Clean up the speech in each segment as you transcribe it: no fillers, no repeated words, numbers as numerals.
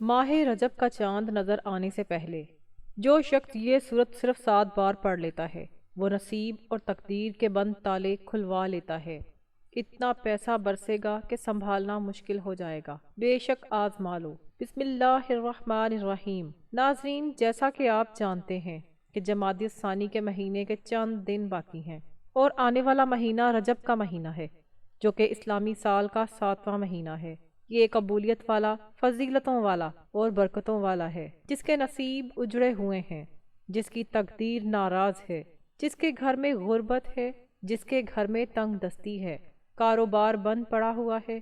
ماہ رجب کا چاند نظر آنے سے پہلے جو شخص یہ صورت صرف 7 بار پڑھ لیتا ہے وہ نصیب اور تقدیر کے بند تالے کھلوا لیتا ہے۔ اتنا پیسہ برسے گا کہ سنبھالنا مشکل ہو جائے گا، بے شک آزما لو۔ بسم اللہ الرحمن الرحیم۔ ناظرین، جیسا کہ آپ جانتے ہیں کہ جمادی الثانی کے مہینے کے چند دن باقی ہیں اور آنے والا مہینہ رجب کا مہینہ ہے جو کہ اسلامی سال کا 7واں مہینہ ہے۔ یہ قبولیت والا، فضیلتوں والا اور برکتوں والا ہے، جس کے نصیب اجڑے ہوئے ہیں، جس کی تقدیر ناراض ہے، جس کے گھر میں غربت ہے، جس کے گھر میں تنگ دستی ہے، کاروبار بند پڑا ہوا ہے،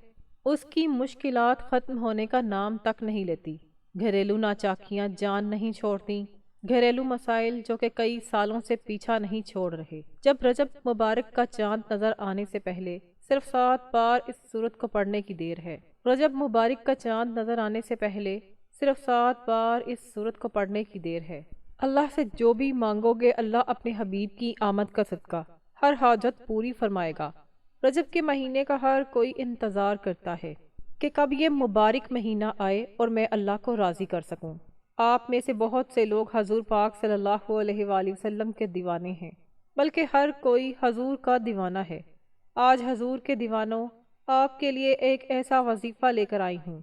اس کی مشکلات ختم ہونے کا نام تک نہیں لیتی، گھریلو ناچاکیاں جان نہیں چھوڑتی، گھریلو مسائل جو کہ کئی سالوں سے پیچھا نہیں چھوڑ رہے۔ جب رجب مبارک کا چاند نظر آنے سے پہلے صرف 7 بار اس سورت کو پڑھنے کی دیر ہے۔ رجب مبارک کا چاند نظر آنے سے پہلے صرف 7 بار اس سورت کو پڑھنے کی دیر ہے۔ اللہ سے جو بھی مانگو گے اللہ اپنے حبیب کی آمد کا صدقہ ہر حاجت پوری فرمائے گا۔ رجب کے مہینے کا ہر کوئی انتظار کرتا ہے کہ کب یہ مبارک مہینہ آئے اور میں اللہ کو راضی کر سکوں۔ آپ میں سے بہت سے لوگ حضور پاک صلی اللہ علیہ وآلہ وسلم کے دیوانے ہیں، بلکہ ہر کوئی حضور کا دیوانہ ہے۔ آج حضور کے دیوانوں، آپ کے لیے ایک ایسا وظیفہ لے کر آئی ہوں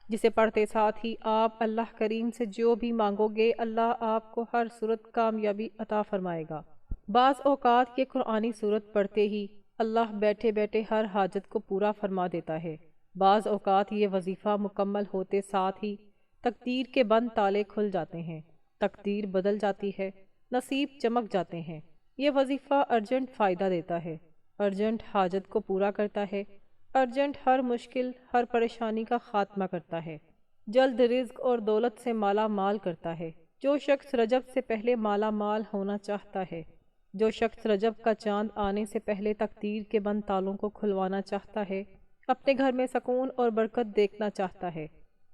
جسے پڑھتے ساتھ ہی آپ اللہ کریم سے جو بھی مانگو گے اللہ آپ کو ہر صورت کامیابی عطا فرمائے گا۔ بعض اوقات یہ قرآنی صورت پڑھتے ہی اللہ بیٹھے بیٹھے ہر حاجت کو پورا فرما دیتا ہے۔ بعض اوقات یہ وظیفہ مکمل ہوتے ساتھ ہی تقدیر کے بند تالے کھل جاتے ہیں، تقدیر بدل جاتی ہے، نصیب چمک جاتے ہیں۔ یہ وظیفہ ارجنٹ فائدہ دیتا ہے، ارجنٹ حاجت کو پورا کرتا ہے، ارجنٹ ہر مشکل، ہر پریشانی کا خاتمہ کرتا ہے، جلد رزق اور دولت سے مالا مال کرتا ہے۔ جو شخص رجب سے پہلے مالا مال ہونا چاہتا ہے، جو شخص رجب کا چاند آنے سے پہلے تقدیر کے بند تالوں کو کھلوانا چاہتا ہے، اپنے گھر میں سکون اور برکت دیکھنا چاہتا ہے،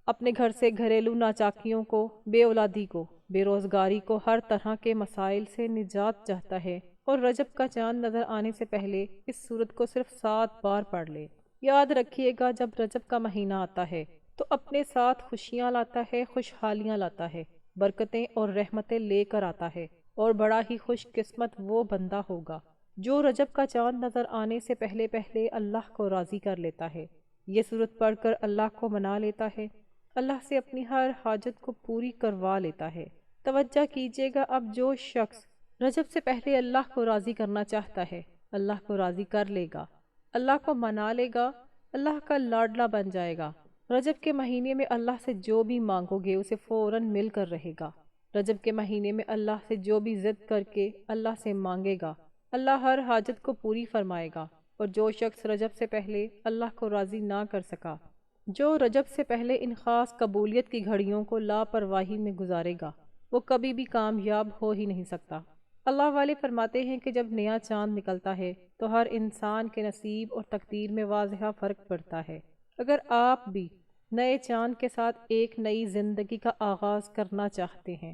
اپنے گھر سے گھریلو ناچاکیوں کو، بے اولادی کو، بے روزگاری کو، ہر طرح کے مسائل سے نجات چاہتا ہے اور رجب کا چاند نظر آنے سے پہلے اس سورت کو صرف 7 بار پڑھ لے۔ یاد رکھیے گا، جب رجب کا مہینہ آتا ہے تو اپنے ساتھ خوشیاں لاتا ہے، خوشحالیاں لاتا ہے، برکتیں اور رحمتیں لے کر آتا ہے، اور بڑا ہی خوش قسمت وہ بندہ ہوگا جو رجب کا چاند نظر آنے سے پہلے پہلے اللہ کو راضی کر لیتا ہے، یہ سورت پڑھ کر اللہ کو منا لیتا ہے، اللہ سے اپنی ہر حاجت کو پوری کروا لیتا ہے۔ توجہ کیجیے گا، اب جو شخص رجب سے پہلے اللہ کو راضی کرنا چاہتا ہے اللہ کو راضی کر لے گا، اللہ کو منا لے گا، اللہ کا لاڈلا بن جائے گا۔ رجب کے مہینے میں اللہ سے جو بھی مانگو گے اسے فوراً مل کر رہے گا۔ رجب کے مہینے میں اللہ سے جو بھی ضد کر کے اللہ سے مانگے گا اللہ ہر حاجت کو پوری فرمائے گا۔ اور جو شخص رجب سے پہلے اللہ کو راضی نہ کر سکا، جو رجب سے پہلے ان خاص قبولیت کی گھڑیوں کو لاپرواہی میں گزارے گا، وہ کبھی بھی کامیاب ہو ہی نہیں سکتا۔ اللہ والے فرماتے ہیں کہ جب نیا چاند نکلتا ہے تو ہر انسان کے نصیب اور تقدیر میں واضح فرق پڑتا ہے۔ اگر آپ بھی نئے چاند کے ساتھ ایک نئی زندگی کا آغاز کرنا چاہتے ہیں،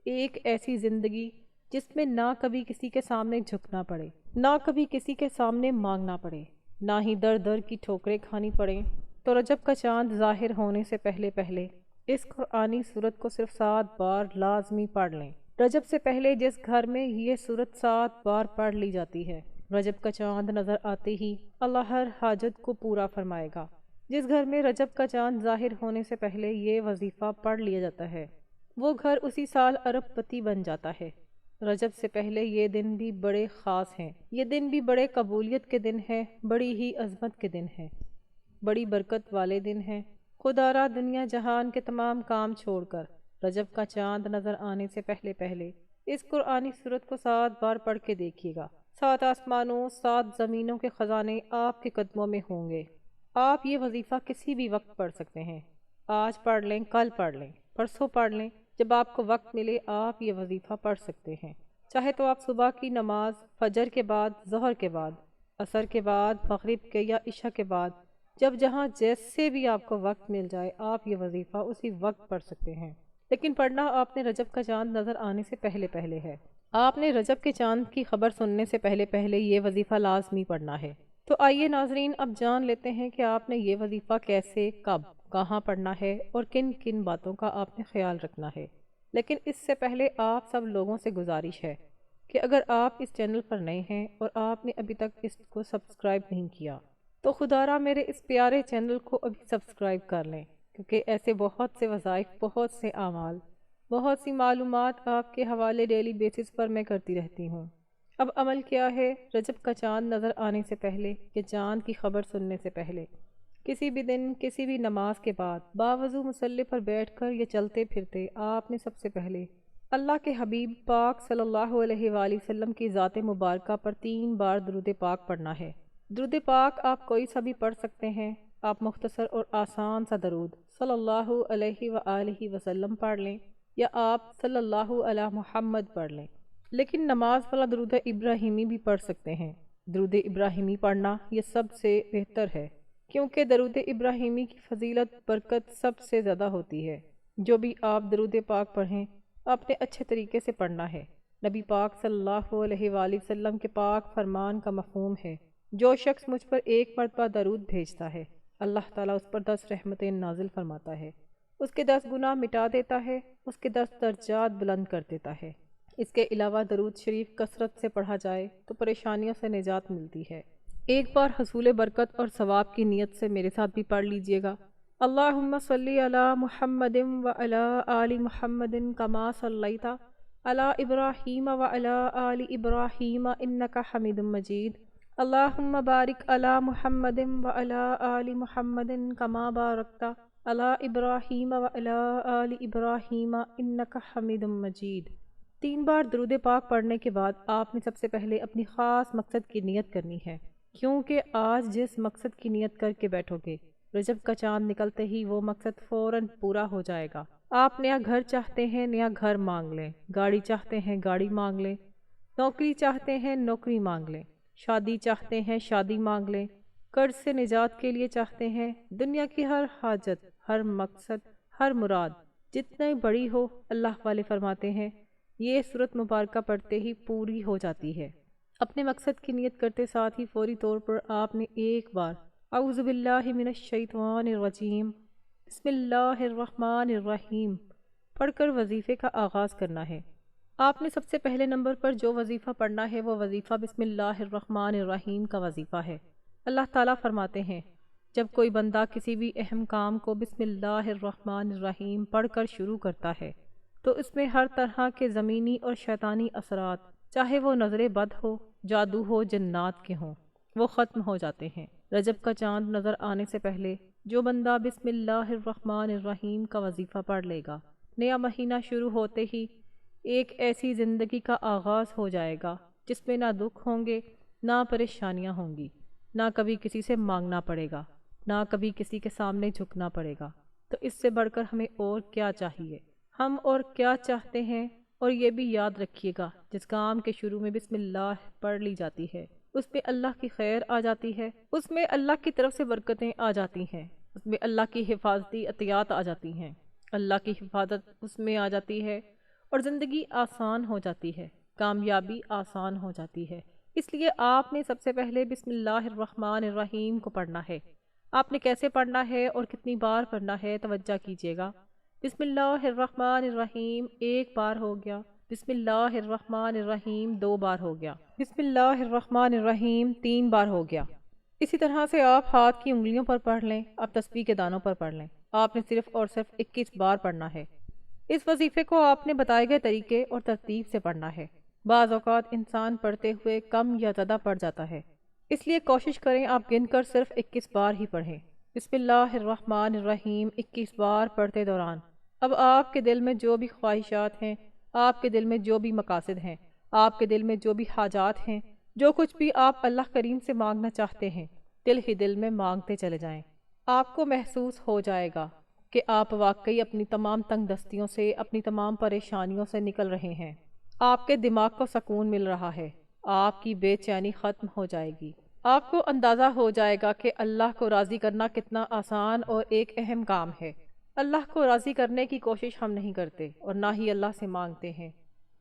ایک ایسی زندگی جس میں نہ کبھی کسی کے سامنے جھکنا پڑے، نہ کبھی کسی کے سامنے مانگنا پڑے، نہ ہی در در کی ٹھوکریں کھانی پڑیں، تو رجب کا چاند ظاہر ہونے سے پہلے پہلے اس قرآنی سورت کو صرف 7 بار لازمی پڑھ لیں۔ رجب سے پہلے جس گھر میں یہ سورت 7 بار پڑھ لی جاتی ہے، رجب کا چاند نظر آتے ہی اللہ ہر حاجت کو پورا فرمائے گا۔ جس گھر میں رجب کا چاند ظاہر ہونے سے پہلے یہ وظیفہ پڑھ لیا جاتا ہے، وہ گھر اسی سال ارب پتی بن جاتا ہے۔ رجب سے پہلے یہ دن بھی بڑے خاص ہیں، یہ دن بھی بڑے قبولیت کے دن ہیں، بڑی ہی عظمت کے دن ہیں، بڑی برکت والے دن ہیں۔ خدا را دنیا جہان کے تمام کام چھوڑ کر رجب کا چاند نظر آنے سے پہلے پہلے اس قرآنی سورت کو 7 بار پڑھ کے دیکھیے گا۔ 7 آسمانوں، 7 زمینوں کے خزانے آپ کے قدموں میں ہوں گے۔ آپ یہ وظیفہ کسی بھی وقت پڑھ سکتے ہیں، آج پڑھ لیں، کل پڑھ لیں، پرسوں پڑھ لیں، جب آپ کو وقت ملے آپ یہ وظیفہ پڑھ سکتے ہیں۔ چاہے تو آپ صبح کی نماز، فجر کے بعد، ظہر کے بعد، عصر کے بعد، مغرب کے یا عشاء کے بعد، جب جہاں جیسے بھی آپ کو وقت مل جائے آپ یہ وظیفہ اسی وقت پڑھ سکتے ہیں، لیکن پڑھنا آپ نے رجب کا چاند نظر آنے سے پہلے پہلے ہے۔ آپ نے رجب کے چاند کی خبر سننے سے پہلے پہلے یہ وظیفہ لازمی پڑھنا ہے۔ تو آئیے ناظرین، اب جان لیتے ہیں کہ آپ نے یہ وظیفہ کیسے، کب کہاں پڑھنا ہے اور کن کن باتوں کا آپ نے خیال رکھنا ہے۔ لیکن اس سے پہلے آپ سب لوگوں سے گزارش ہے کہ اگر آپ اس چینل پر نئے ہیں اور آپ نے ابھی تک اس کو سبسکرائب نہیں کیا تو خدا را میرے اس پیارے چینل کو ابھی سبسکرائب کر لیں، کیونکہ ایسے بہت سے وظائف، بہت سے اعمال، بہت سی معلومات آپ کے حوالے ڈیلی بیسس پر میں کرتی رہتی ہوں۔ اب عمل کیا ہے؟ رجب کا چاند نظر آنے سے پہلے یا چاند کی خبر سننے سے پہلے، کسی بھی دن کسی بھی نماز کے بعد باوضو مصلی پر بیٹھ کر یا چلتے پھرتے آپ نے سب سے پہلے اللہ کے حبیب پاک صلی اللہ علیہ وآلہ وسلم کی ذات مبارکہ پر 3 بار درود پاک پڑھنا ہے۔ درود پاک آپ کوئی سا بھی پڑھ سکتے ہیں۔ آپ مختصر اور آسان سا درود صلی اللہ علیہ وآلہ وسلم پڑھ لیں یا آپ صلی اللہ علی محمد پڑھ لیں، لیکن نماز والا درود ابراہیمی بھی پڑھ سکتے ہیں۔ درود ابراہیمی پڑھنا یہ سب سے بہتر ہے، کیونکہ درود ابراہیمی کی فضیلت برکت سب سے زیادہ ہوتی ہے۔ جو بھی آپ درود پاک پڑھیں آپ نے اچھے طریقے سے پڑھنا ہے۔ نبی پاک صلی اللہ علیہ وآلہ وسلم کے پاک فرمان کا مفہوم ہے، جو شخص مجھ پر 1 مرتبہ درود بھیجتا ہے اللہ تعالیٰ اس پر 10 رحمتیں نازل فرماتا ہے، اس کے 10 گناہ مٹا دیتا ہے، اس کے 10 درجات بلند کر دیتا ہے۔ اس کے علاوہ درود شریف کثرت سے پڑھا جائے تو پریشانیوں سے نجات ملتی ہے۔ ایک بار حصول برکت اور ثواب کی نیت سے میرے ساتھ بھی پڑھ لیجئے گا۔ اللہم صلی علی محمد وعلی آل محمد کما صلیت علی ابراہیم وعلی آل ابراہیم انک حمید مجید۔ اللہم بارک علی محمد وعلی آل محمد کما بارکت علی ابراہیم وعلی آل ابراہیم انک حمید مجید۔ 3 بار درود پاک پڑھنے کے بعد آپ نے سب سے پہلے اپنی خاص مقصد کی نیت کرنی ہے، کیونکہ آج جس مقصد کی نیت کر کے بیٹھو گے رجب کا چاند نکلتے ہی وہ مقصد فوراً پورا ہو جائے گا۔ آپ نیا گھر چاہتے ہیں، نیا گھر مانگ لیں۔ گاڑی چاہتے ہیں، گاڑی مانگ لیں۔ نوکری چاہتے ہیں، نوکری مانگ لیں۔ شادی چاہتے ہیں، شادی مانگ لیں۔ قرض سے نجات کے لیے چاہتے ہیں، دنیا کی ہر حاجت، ہر مقصد، ہر مراد جتنی بڑی ہو، اللہ والے فرماتے ہیں یہ سورت مبارکہ پڑھتے ہی پوری ہو جاتی ہے۔ اپنے مقصد کی نیت کرتے ساتھ ہی فوری طور پر آپ نے 1 بار اعوذ باللہ من الشیطان الرجیم بسم اللہ الرحمن الرحیم پڑھ کر وظیفے کا آغاز کرنا ہے۔ آپ نے سب سے پہلے نمبر پر جو وظیفہ پڑھنا ہے وہ وظیفہ بسم اللہ الرحمن الرحیم کا وظیفہ ہے۔ اللہ تعالیٰ فرماتے ہیں جب کوئی بندہ کسی بھی اہم کام کو بسم اللہ الرحمن الرحیم پڑھ کر شروع کرتا ہے تو اس میں ہر طرح کے زمینی اور شیطانی اثرات، چاہے وہ نظر بد ہو، جادو ہو، جنات کے ہوں، وہ ختم ہو جاتے ہیں۔ رجب کا چاند نظر آنے سے پہلے جو بندہ بسم اللہ الرحمن الرحیم کا وظیفہ پڑھ لے گا، نیا مہینہ شروع ہوتے ہی ایک ایسی زندگی کا آغاز ہو جائے گا جس میں نہ دکھ ہوں گے، نہ پریشانیاں ہوں گی، نہ کبھی کسی سے مانگنا پڑے گا، نہ کبھی کسی کے سامنے جھکنا پڑے گا۔ تو اس سے بڑھ کر ہمیں اور کیا چاہیے؟ ہم اور کیا چاہتے ہیں؟ اور یہ بھی یاد رکھیے گا جس کام کے شروع میں بسم اللہ پڑھ لی جاتی ہے اس میں اللہ کی خیر آ جاتی ہے، اس میں اللہ کی طرف سے برکتیں آ جاتی ہیں، اس میں اللہ کی حفاظتی عطیات آ جاتی ہیں، اللہ کی حفاظت اس میں آ جاتی ہے اور زندگی آسان ہو جاتی ہے، کامیابی آسان ہو جاتی ہے۔ اس لیے آپ نے سب سے پہلے بسم اللہ الرحمن الرحیم کو پڑھنا ہے۔ آپ نے کیسے پڑھنا ہے اور کتنی بار پڑھنا ہے توجہ کیجیے گا۔ بسم اللہ الرحمن الرحیم 1 بار ہو گیا، بسم اللہ الرحمن الرحیم 2 بار ہو گیا، بسم اللہ الرحمن الرحیم 3 بار ہو گیا۔ اسی طرح سے آپ ہاتھ کی انگلیوں پر پڑھ لیں، آپ تسبیح کے دانوں پر پڑھ لیں۔ آپ نے صرف اور صرف 21 بار پڑھنا ہے۔ اس وظیفے کو آپ نے بتائے گئے طریقے اور ترتیب سے پڑھنا ہے۔ بعض اوقات انسان پڑھتے ہوئے کم یا زیادہ پڑھ جاتا ہے، اس لیے کوشش کریں آپ گن کر صرف 21 بار ہی پڑھیں۔ بسم اللہ الرحمن الرحیم 21 بار پڑھتے دوران اب آپ کے دل میں جو بھی خواہشات ہیں، آپ کے دل میں جو بھی مقاصد ہیں، آپ کے دل میں جو بھی حاجات ہیں، جو کچھ بھی آپ اللہ کریم سے مانگنا چاہتے ہیں، دل ہی دل میں مانگتے چلے جائیں۔ آپ کو محسوس ہو جائے گا کہ آپ واقعی اپنی تمام تنگ دستیوں سے، اپنی تمام پریشانیوں سے نکل رہے ہیں۔ آپ کے دماغ کو سکون مل رہا ہے، آپ کی بے چینی ختم ہو جائے گی۔ آپ کو اندازہ ہو جائے گا کہ اللہ کو راضی کرنا کتنا آسان اور ایک اہم کام ہے۔ اللہ کو راضی کرنے کی کوشش ہم نہیں کرتے اور نہ ہی اللہ سے مانگتے ہیں۔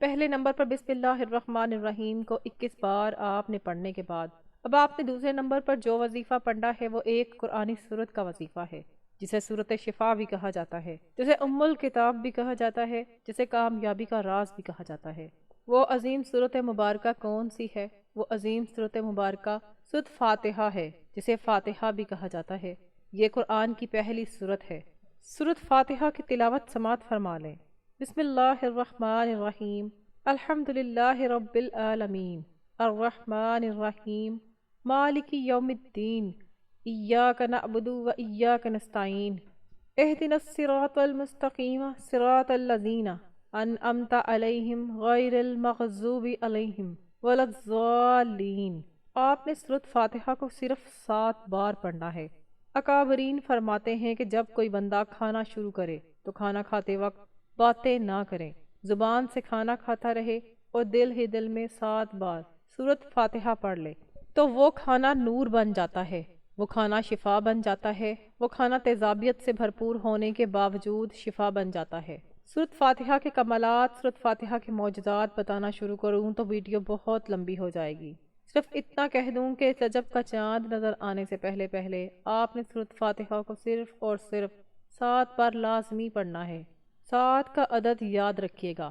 پہلے نمبر پر بسم اللہ الرحمن الرحیم کو 21 بار آپ نے پڑھنے کے بعد اب آپ نے دوسرے نمبر پر جو وظیفہ پڑھنا ہے وہ ایک قرآنی سورت کا وظیفہ ہے۔ جسے سورت شفا بھی کہا جاتا ہے، جسے ام الکتاب بھی کہا جاتا ہے، جسے کامیابی کا راز بھی کہا جاتا ہے۔ وہ عظیم سورت مبارکہ کون سی ہے؟ وہ عظیم سورت مبارکہ سورت فاتحہ ہے، جسے فاتحہ بھی کہا جاتا ہے۔ یہ قرآن کی پہلی سورت ہے۔ سورت فاتحہ کی تلاوت سماعت فرما لیں۔ بسم اللہ الرحمن الرحیم، الحمد للہ رب العالمین، الرحمن الرحیم، مالک یوم الدین، ایاک نعبد و ایاک نستعین، اہدنا الصراط المستقیم صراط الذین انعمت علیہم غیر المغضوب علیہم ولا الضالین۔ آپ نے سورت فاتحہ کو صرف 7 بار پڑھنا ہے۔ اکابرین فرماتے ہیں کہ جب کوئی بندہ کھانا شروع کرے تو کھانا کھاتے وقت باتیں نہ کریں، زبان سے کھانا کھاتا رہے اور دل ہی دل میں 7 بار سورت فاتحہ پڑھ لے تو وہ کھانا نور بن جاتا ہے، وہ کھانا شفا بن جاتا ہے، وہ کھانا تیزابیت سے بھرپور ہونے کے باوجود شفا بن جاتا ہے۔ سورت فاتحہ کے کمالات، سورت فاتحہ کے معجزات بتانا شروع کروں تو ویڈیو بہت لمبی ہو جائے گی۔ صرف اتنا کہہ دوں کہ رجب کا چاند نظر آنے سے پہلے پہلے آپ نے سورت فاتحہ کو صرف اور صرف 7 بار لازمی پڑھنا ہے۔ 7 کا عدد یاد رکھیے گا۔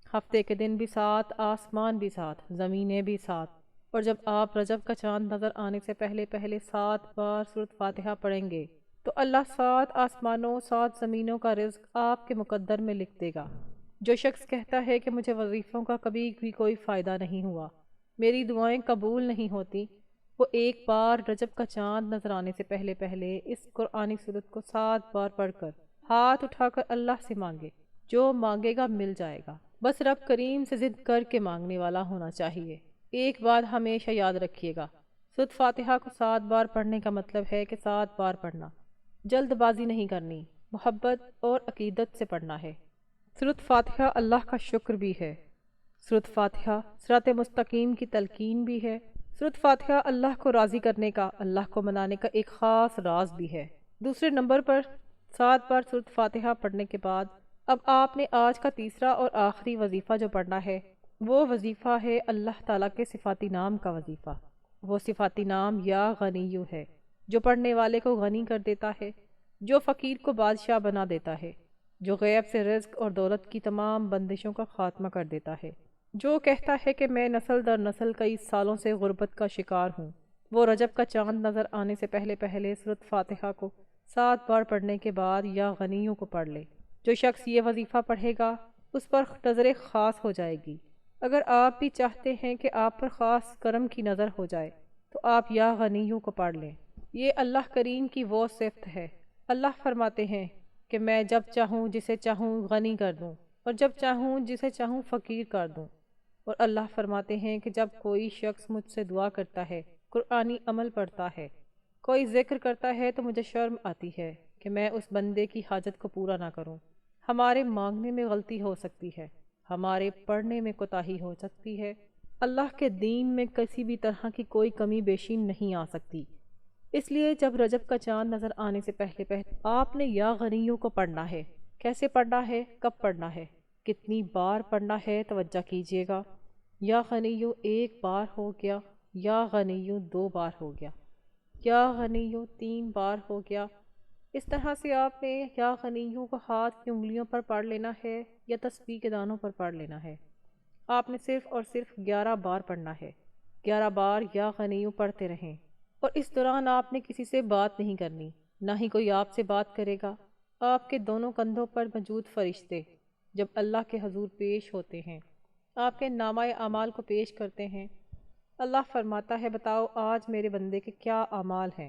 ہفتے کے دن بھی 7، آسمان بھی 7، زمینیں بھی 7۔ اور جب آپ رجب کا چاند نظر آنے سے پہلے پہلے 7 بار سورت فاتحہ پڑھیں گے تو اللہ 7 آسمانوں 7 زمینوں کا رزق آپ کے مقدر میں لکھ دے گا۔ جو شخص کہتا ہے کہ مجھے وظیفوں کا کبھی بھی کوئی فائدہ نہیں ہوا، میری دعائیں قبول نہیں ہوتی، وہ ایک بار رجب کا چاند نظر آنے سے پہلے پہلے اس قرآنی سورت کو 7 بار پڑھ کر ہاتھ اٹھا کر اللہ سے مانگے، جو مانگے گا مل جائے گا۔ بس رب کریم سے ضد کر کے مانگنے والا ہونا چاہیے۔ ایک بات ہمیشہ یاد رکھیے گا، سورت فاتحہ کو 7 بار پڑھنے کا مطلب ہے کہ 7 بار پڑھنا، جلد بازی نہیں کرنی، محبت اور عقیدت سے پڑھنا ہے۔ سورت فاتحہ اللہ کا شکر بھی ہے، سورت فاتحہ صراط مستقیم کی تلقین بھی ہے، سورت فاتحہ اللہ کو راضی کرنے کا، اللہ کو منانے کا ایک خاص راز بھی ہے۔ دوسرے نمبر پر 7 بار سورت فاتحہ پڑھنے کے بعد اب آپ نے آج کا تیسرا اور آخری وظیفہ جو پڑھنا ہے وہ وظیفہ ہے اللہ تعالیٰ کے صفاتی نام کا وظیفہ۔ وہ صفاتی نام یا غنیو ہے، جو پڑھنے والے کو غنی کر دیتا ہے، جو فقیر کو بادشاہ بنا دیتا ہے، جو غیب سے رزق اور دولت کی تمام بندشوں کا خاتمہ کر دیتا ہے، جو کہتا ہے کہ میں نسل در نسل کئی سالوں سے غربت کا شکار ہوں، وہ رجب کا چاند نظر آنے سے پہلے پہلے سورت فاتحہ کو 7 بار پڑھنے کے بعد یا غنیوں کو پڑھ لے۔ جو شخص یہ وظیفہ پڑھے گا اس پر نظر خاص ہو جائے گی۔ اگر آپ بھی چاہتے ہیں کہ آپ پر خاص کرم کی نظر ہو جائے تو آپ یا غنیوں کو پڑھ لیں۔ یہ اللہ کریم کی وہ صفت ہے۔ اللہ فرماتے ہیں کہ میں جب چاہوں جسے چاہوں غنی کر دوں اور جب چاہوں جسے چاہوں فقیر کر دوں۔ اور اللہ فرماتے ہیں کہ جب کوئی شخص مجھ سے دعا کرتا ہے، قرآنی عمل پڑھتا ہے، کوئی ذکر کرتا ہے تو مجھے شرم آتی ہے کہ میں اس بندے کی حاجت کو پورا نہ کروں۔ ہمارے مانگنے میں غلطی ہو سکتی ہے، ہمارے پڑھنے میں کوتاہی ہو سکتی ہے، اللہ کے دین میں کسی بھی طرح کی کوئی کمی بیشی نہیں آ سکتی۔ اس لیے جب رجب کا چاند نظر آنے سے پہلے پہلے آپ نے یا غنیوں کو پڑھنا ہے۔ کیسے پڑھنا ہے، کب پڑھنا ہے، کتنی بار پڑھنا ہے، توجہ کیجیے گا۔ یا غنیوں 1 بار ہو گیا، یا غنیوں 2 بار ہو گیا، یا غنیوں 3 بار ہو گیا۔ اس طرح سے آپ نے یا غنیوں کو ہاتھ کی انگلیوں پر پڑھ لینا ہے یا تسبیح کے دانوں پر پڑھ لینا ہے۔ آپ نے صرف اور صرف 11 بار پڑھنا ہے۔ 11 بار یا غنیوں پڑھتے رہیں اور اس دوران آپ نے کسی سے بات نہیں کرنی، نہ ہی کوئی آپ سے بات کرے گا۔ آپ کے دونوں کندھوں پر موجود فرشتے جب اللہ کے حضور پیش ہوتے ہیں، آپ کے نامہ اعمال کو پیش کرتے ہیں، اللہ فرماتا ہے بتاؤ آج میرے بندے کے کیا اعمال ہیں۔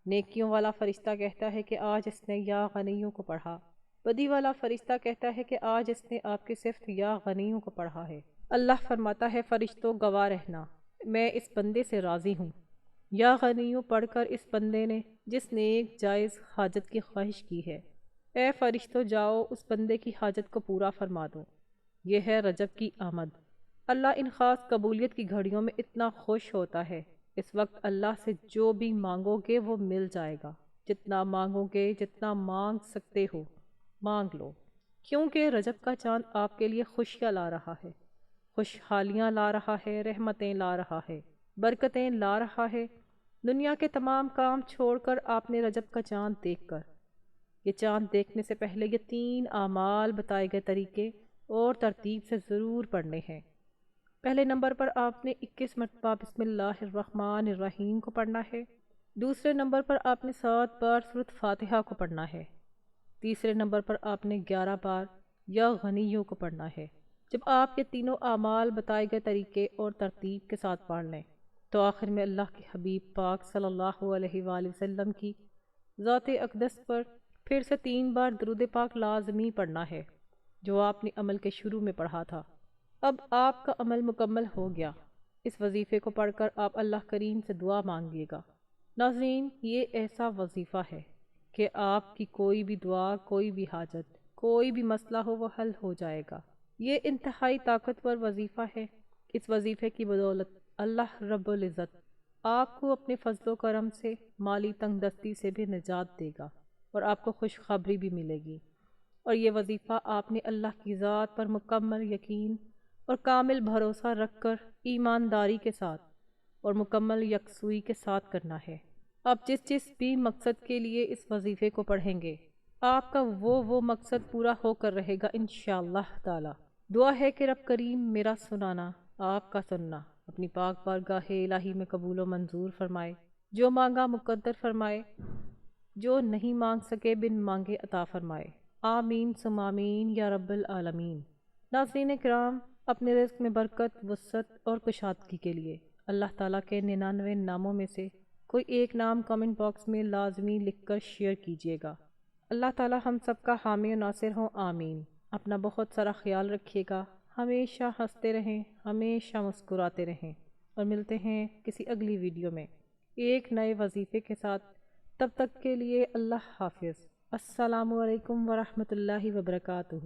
نیکیوں والا فرشتہ کہتا ہے کہ آج اس نے یا غنیوں کو پڑھا۔ بدی والا فرشتہ کہتا ہے کہ آج اس نے آپ کی صفت یا غنیوں کو پڑھا ہے۔ اللہ فرماتا ہے فرشتوں گواہ رہنا، میں اس بندے سے راضی ہوں۔ یا غنیوں پڑھ کر اس بندے نے جس نے ایک جائز حاجت کی خواہش کی ہے، اے فرشتوں جاؤ اس بندے کی حاجت کو پورا فرما دو۔ یہ ہے رجب کی آمد۔ اللہ ان خاص قبولیت کی گھڑیوں میں اتنا خوش ہوتا ہے۔ اس وقت اللہ سے جو بھی مانگو گے وہ مل جائے گا۔ جتنا مانگو گے، جتنا مانگ سکتے ہو مانگ لو، کیونکہ رجب کا چاند آپ کے لیے خوشیاں لا رہا ہے، خوشحالیاں لا رہا ہے، رحمتیں لا رہا ہے، برکتیں لا رہا ہے۔ دنیا کے تمام کام چھوڑ کر آپ نے رجب کا چاند دیکھ کر یہ چاند دیکھنے سے پہلے یہ 3 اعمال بتائے گئے طریقے اور ترتیب سے ضرور پڑھنے ہیں۔ پہلے نمبر پر آپ نے 21 مرتبہ بسم اللہ الرحمن الرحیم کو پڑھنا ہے۔ دوسرے نمبر پر آپ نے 7 بار سورۃ فاتحہ کو پڑھنا ہے۔ تیسرے نمبر پر آپ نے 11 بار یا غنیوں کو پڑھنا ہے۔ جب آپ یہ تینوں اعمال بتائے گئے طریقے اور ترتیب کے ساتھ پڑھ لیں تو آخر میں اللہ کے حبیب پاک صلی اللہ علیہ وآلہ وسلم کی ذات اقدس پر پھر سے 3 بار درود پاک لازمی پڑھنا ہے، جو آپ نے عمل کے شروع میں پڑھا تھا۔ اب آپ کا عمل مکمل ہو گیا۔ اس وظیفے کو پڑھ کر آپ اللہ کریم سے دعا مانگیے گا۔ ناظرین، یہ ایسا وظیفہ ہے کہ آپ کی کوئی بھی دعا، کوئی بھی حاجت، کوئی بھی مسئلہ ہو وہ حل ہو جائے گا۔ یہ انتہائی طاقتور وظیفہ ہے۔ اس وظیفے کی بدولت اللہ رب العزت آپ کو اپنے فضل و کرم سے مالی تنگ دستی سے بھی نجات دے گا اور آپ کو خوشخبری بھی ملے گی۔ اور یہ وظیفہ آپ نے اللہ کی ذات پر مکمل یقین اور کامل بھروسہ رکھ کر ایمانداری کے ساتھ اور مکمل یکسوئی کے ساتھ کرنا ہے۔ آپ جس بھی مقصد کے لیے اس وظیفے کو پڑھیں گے، آپ کا وہ مقصد پورا ہو کر رہے گا انشاءاللہ تعالی۔ دعا ہے کہ رب کریم میرا سنانا، آپ کا سننا اپنی پاک بارگاہ الہی میں قبول و منظور فرمائے، جو مانگا مقدر فرمائے، جو نہیں مانگ سکے بن مانگے عطا فرمائے۔ آمین ثم آمین یا رب العالمین۔ ناظرین کرام، اپنے رزق میں برکت، وسعت اور کشادگی کے لیے اللہ تعالیٰ کے 99 ناموں میں سے کوئی ایک نام کمنٹ باکس میں لازمی لکھ کر شیئر کیجیے گا۔ اللہ تعالیٰ ہم سب کا حامی و ناصر ہوں، آمین۔ اپنا بہت سارا خیال رکھیے گا، ہمیشہ ہنستے رہیں، ہمیشہ مسکراتے رہیں، اور ملتے ہیں کسی اگلی ویڈیو میں ایک نئے وظیفے کے ساتھ۔ تب تک کے لیے اللہ حافظ۔ السلام علیکم ورحمۃ اللہ وبرکاتہ۔